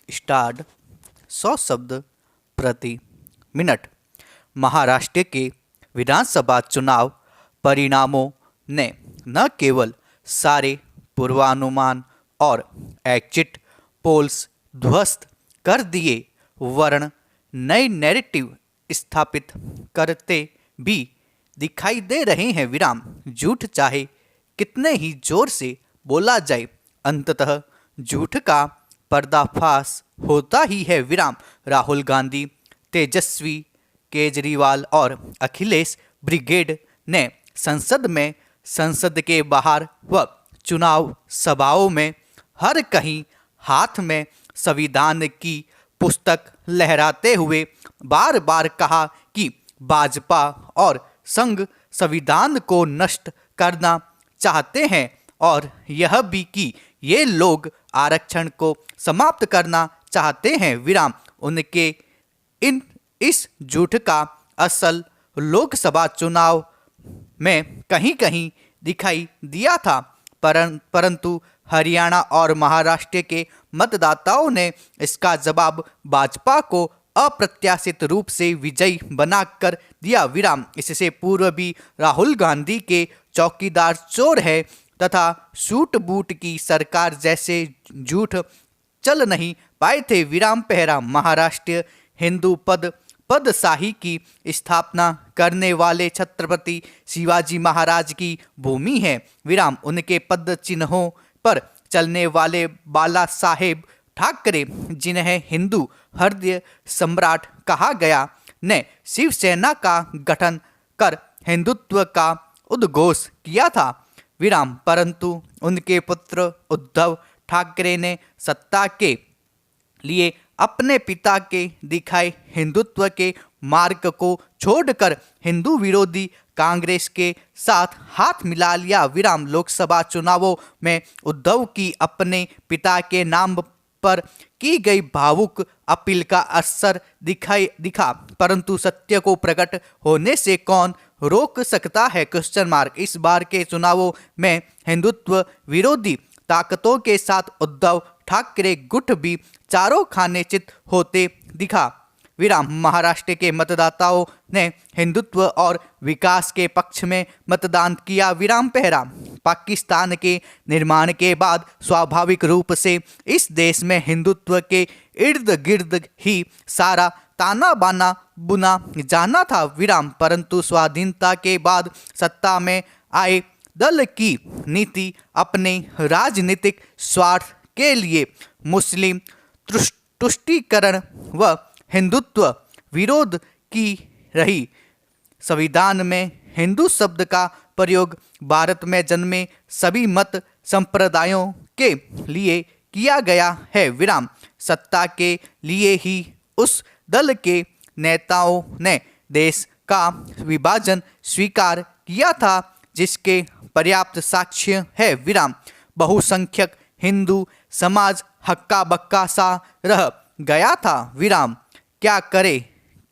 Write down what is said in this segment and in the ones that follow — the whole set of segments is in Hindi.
स्टार्ट 100 शब्द प्रति मिनट। महाराष्ट्र के विधानसभा चुनाव परिणामों ने न केवल सारे पूर्वानुमान और एग्जिट पोल्स ध्वस्त कर दिए वरन नए नैरेटिव स्थापित करते भी दिखाई दे रहे हैं। विराम झूठ चाहे कितने ही जोर से बोला जाए, अंततः झूठ का पर्दाफाश होता ही है। विराम राहुल गांधी, तेजस्वी, केजरीवाल और अखिलेश ब्रिगेड ने संसद में, संसद के बाहर व चुनाव सभाओं में हर कहीं हाथ में संविधान की पुस्तक लहराते हुए बार बार कहा कि भाजपा और संघ संविधान को नष्ट करना चाहते हैं और यह भी कि ये लोग आरक्षण को समाप्त करना चाहते हैं। विराम उनके इस झूठ का असल लोकसभा चुनाव में कहीं कहीं दिखाई दिया था, परंतु हरियाणा और महाराष्ट्र के मतदाताओं ने इसका जवाब भाजपा को अप्रत्याशित रूप से विजयी बनाकर दिया। विराम इससे पूर्व भी राहुल गांधी के चौकीदार चोर है तथा सूट बूट की सरकार जैसे झूठ चल नहीं पाए थे। विराम पहरा महाराष्ट्र हिंदू पदशाही की स्थापना करने वाले छत्रपति शिवाजी महाराज की भूमि है। विराम उनके पद चिन्हों पर चलने वाले बाला साहेब ठाकरे, जिन्हें हिंदू हृदय सम्राट कहा गया, ने शिवसेना का गठन कर हिंदुत्व का उद्घोष किया था। विराम परंतु उनके पुत्र उद्धव ठाकरे ने सत्ता के लिए अपने पिता के दिखाए हिंदुत्व के मार्ग को छोड़कर हिंदू विरोधी कांग्रेस के साथ हाथ मिला लिया। विराम लोकसभा चुनावों में उद्धव की अपने पिता के नाम पर की गई भावुक अपील का असर दिखा, परंतु सत्य को प्रकट होने से कौन रोक सकता है? Question mark. इस बार के चुनावों में हिंदुत्व विरोधी ताकतों के साथ उद्धव ठाकरे गुट भी चारों खाने चित होते दिखा। विराम महाराष्ट्र के मतदाताओं ने हिंदुत्व और विकास के पक्ष में मतदान किया। विराम पहरा पाकिस्तान के निर्माण के बाद स्वाभाविक रूप से इस देश में हिंदुत्व के इर्द गिर्द ही सारा ताना बाना बुना जाना था। विराम परंतु स्वाधीनता के बाद सत्ता में आए दल की नीति अपने राजनीतिक स्वार्थ के लिए मुस्लिम तुष्टीकरण व हिंदुत्व विरोध की रही। संविधान में हिंदू शब्द का प्रयोग भारत में जन्मे सभी मत संप्रदायों के लिए किया गया है। विराम सत्ता के लिए ही उस दल के नेताओं ने देश का विभाजन स्वीकार किया था, जिसके पर्याप्त साक्ष्य है। विराम बहुसंख्यक हिंदू समाज हक्का बक्का सा रह गया था। विराम क्या करे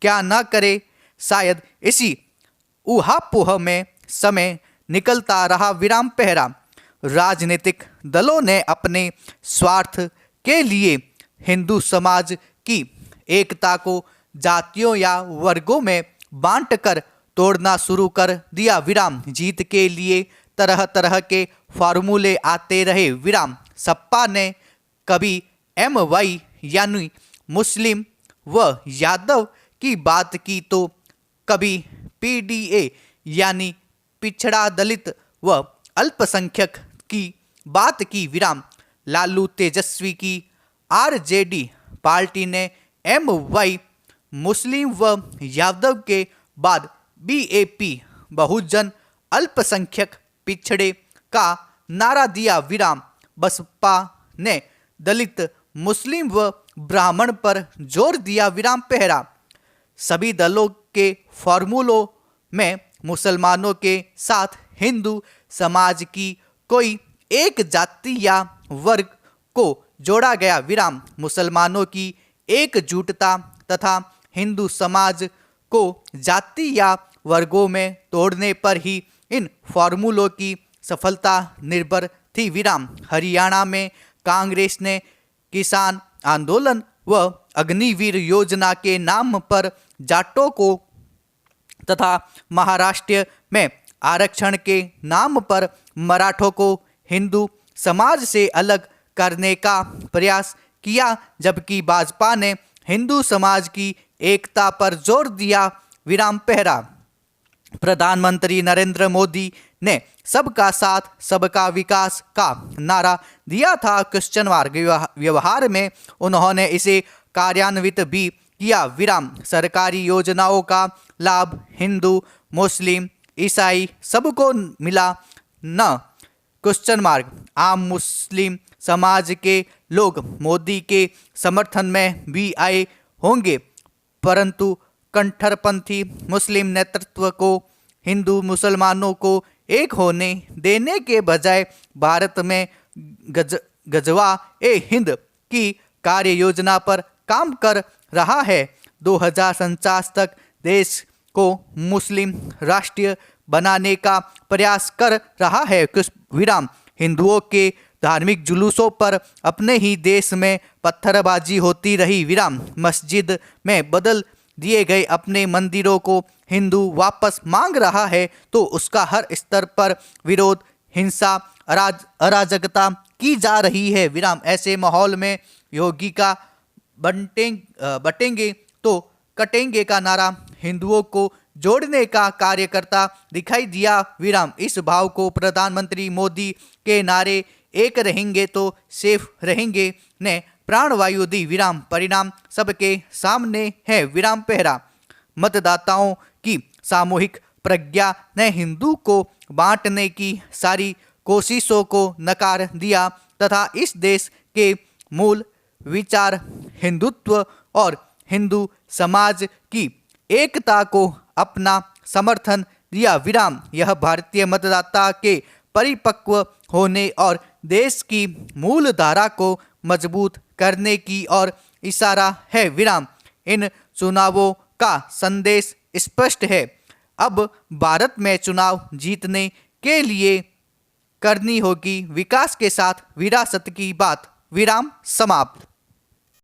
क्या न करे, शायद इसी ऊहापोह में समय निकलता रहा। विराम पहरा राजनीतिक दलों ने अपने स्वार्थ के लिए हिंदू समाज की एकता को जातियों या वर्गों में बांटकर तोड़ना शुरू कर दिया। विराम जीत के लिए तरह तरह के फार्मूले आते रहे। विराम सपा ने कभी MY यानी मुस्लिम व यादव की बात की तो कभी PDA यानी पिछड़ा दलित व अल्पसंख्यक की बात की। विराम लालू तेजस्वी की RJD पार्टी ने MY मुस्लिम व यादव के बाद BAP बहुजन अल्पसंख्यक पिछड़े का नारा दिया। विराम बसपा ने दलित मुस्लिम व ब्राह्मण पर जोर दिया। विराम पहरा सभी दलों के फॉर्मूलों में मुसलमानों के साथ हिंदू समाज की कोई एक जाति या वर्ग को जोड़ा गया। विराम मुसलमानों की एकजुटता तथा हिंदू समाज को जाति या वर्गों में तोड़ने पर ही इन फॉर्मूलों की सफलता निर्भर थी। विराम हरियाणा में कांग्रेस ने किसान आंदोलन व अग्निवीर योजना के नाम पर जाटों को तथा महाराष्ट्र में आरक्षण के नाम पर मराठों को हिंदू समाज से अलग करने का प्रयास किया, जबकि भाजपा ने हिंदू समाज की एकता पर जोर दिया। विराम पहरा। प्रधानमंत्री नरेंद्र मोदी ने सबका साथ सबका विकास का नारा दिया था। Question mark. व्यवहार में उन्होंने इसे कार्यान्वित भी किया। विराम। सरकारी योजनाओं का लाभ हिंदू, मुस्लिम, ईसाई सबको मिला न? Question mark. आम मुस्लिम समाज के लोग मोदी के समर्थन में भी आए होंगे, परंतु कट्टरपंथी मुस्लिम नेतृत्व को हिंदू मुसलमानों को एक होने देने के बजाय भारत में गजवा ए हिंद की कार्य योजना पर काम कर रहा है। 2049 तक देश को मुस्लिम राष्ट्र बनाने का प्रयास कर रहा है। विराम। हिंदुओं के धार्मिक जुलूसों पर अपने ही देश में पत्थरबाजी होती रही। विराम। मस्जिद में बदल दिए गए अपने मंदिरों को हिंदू वापस मांग रहा है तो उसका हर स्तर पर विरोध, हिंसा, अराजकता की जा रही है। विराम। ऐसे माहौल में योगी का बटेंगे तो कटेंगे का नारा हिंदुओं को जोड़ने का कार्य करता दिखाई दिया। विराम। इस भाव को प्रधानमंत्री मोदी के नारे एक रहेंगे तो सेफ रहेंगे ने प्राणवायु दी। विराम। परिणाम सबके सामने है। विराम पहरा। मतदाताओं की सामूहिक प्रज्ञा ने हिंदू को बांटने की सारी कोशिशों को नकार दिया तथा इस देश के मूल विचार हिंदुत्व और हिंदू समाज की एकता को अपना समर्थन दिया। विराम। यह भारतीय मतदाता के परिपक्व होने और देश की मूल धारा को मजबूत करने की ओर इशारा है। विराम। इन चुनावों का संदेश स्पष्ट है। अब भारत में चुनाव जीतने के लिए करनी होगी विकास के साथ विरासत की बात। विराम समाप्त।